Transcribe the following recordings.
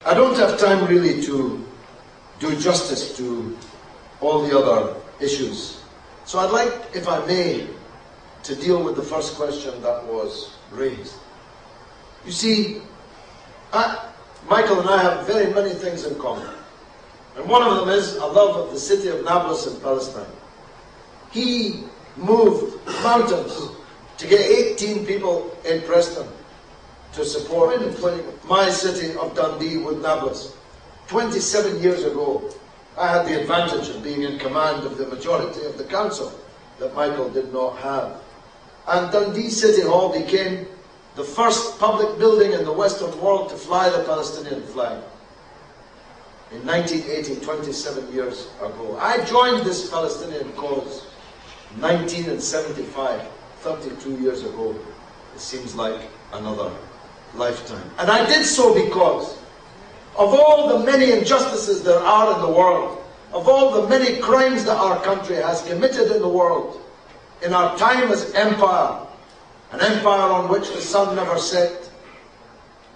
I don't have time really to do justice to all the other issues. So I'd like, if I may, to deal with the first question that was raised. You see, Michael and I have very many things in common. And one of them is a love of the city of Nablus in Palestine. He moved mountains to get 18 people in Preston to support my city of Dundee with Nablus. 27 years ago, I had the advantage of being in command of the majority of the council that Michael did not have. And Dundee City Hall became the first public building in the Western world to fly the Palestinian flag. In 1980, 27 years ago. I joined this Palestinian cause in 1975, 32 years ago. It seems like another lifetime. And I did so because of all the many injustices there are in the world, of all the many crimes that our country has committed in the world, in our time as empire, an empire on which the sun never set.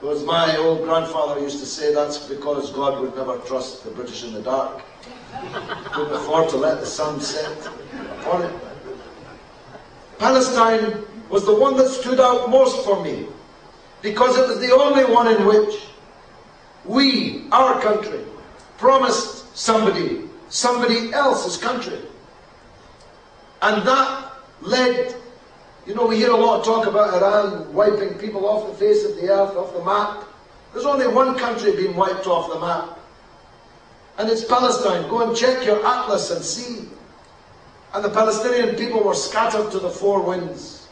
As my old grandfather used to say, that's because God would never trust the British in the dark. Couldn't afford to let the sun set upon it. Palestine was the one that stood out most for me, because it was the only one in which we, our country, promised somebody else's country. And that led, you know, we hear a lot of talk about Iran wiping people off the face of the earth, off the map. There's only one country being wiped off the map, and it's Palestine. Go and check your atlas and see. And the Palestinian people were scattered to the four winds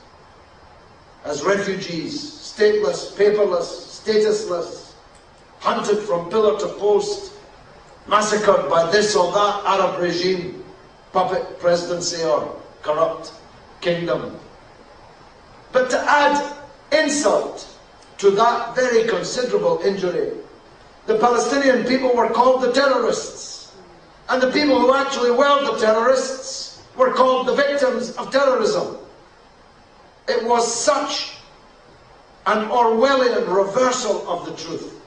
as refugees, stateless, paperless, statusless, hunted from pillar to post, massacred by this or that Arab regime, puppet presidency or corrupt kingdom. But to add insult to that very considerable injury, the Palestinian people were called the terrorists. And the people who actually were the terrorists were called the victims of terrorism. It was such an Orwellian reversal of the truth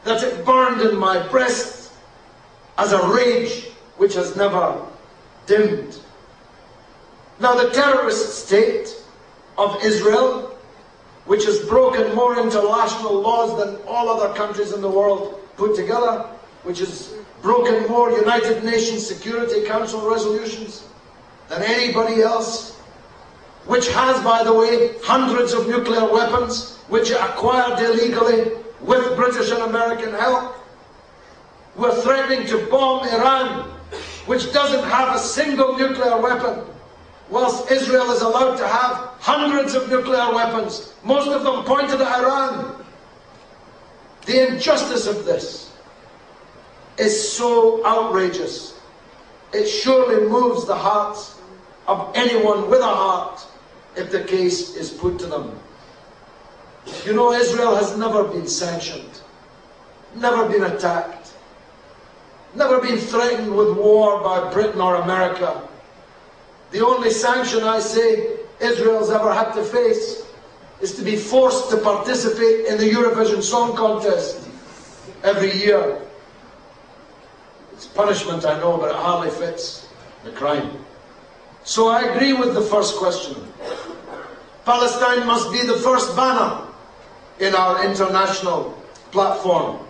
that it burned in my breast as a rage which has never dimmed. Now the terrorist state of Israel, which has broken more international laws than all other countries in the world put together, which has broken more United Nations Security Council resolutions than anybody else, which has, by the way, hundreds of nuclear weapons, which it acquired illegally with British and American help. We're threatening to bomb Iran, which doesn't have a single nuclear weapon, whilst Israel is allowed to have hundreds of nuclear weapons, most of them pointed at Iran. The injustice of this is so outrageous. It surely moves the hearts of anyone with a heart if the case is put to them. You know, Israel has never been sanctioned, never been attacked, never been threatened with war by Britain or America. The only sanction, I say, Israel's ever had to face is to be forced to participate in the Eurovision Song Contest every year. It's punishment, I know, but it hardly fits the crime. So I agree with the first question. Palestine must be the first banner in our international platform.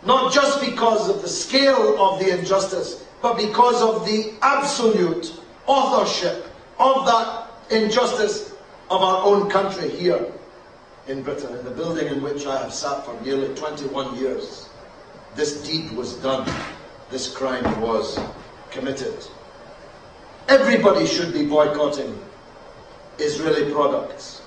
Not just because of the scale of the injustice, but because of the absolute authorship of that injustice of our own country here in Britain, in the building in which I have sat for nearly 21 years. This deed was done. This crime was committed. Everybody should be boycotting Israeli products.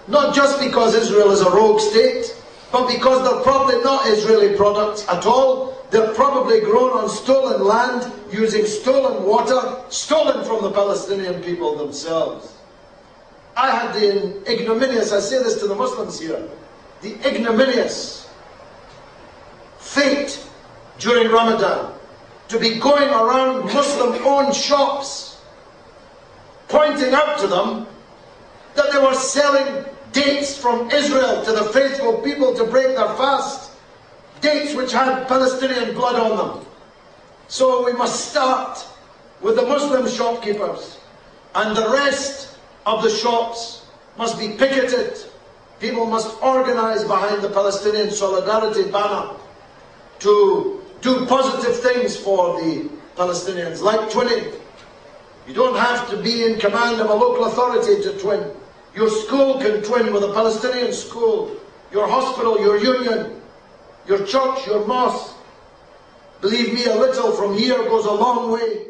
Not just because Israel is a rogue state, but because they're probably not Israeli products at all. They're probably grown on stolen land, using stolen water, stolen from the Palestinian people themselves. I had the ignominious, I say this to the Muslims here, the ignominious fate during Ramadan to be going around Muslim-owned shops, pointing out to them that they were selling dates from Israel to the faithful people to break their fast. Dates which had Palestinian blood on them. So we must start with the Muslim shopkeepers, and the rest of the shops must be picketed. People must organize behind the Palestinian Solidarity banner to do positive things for the Palestinians, like twinning. You don't have to be in command of a local authority to twin. Your school can twin with a Palestinian school, your hospital, your union, your church, your mosque. Believe me, a little from here goes a long way.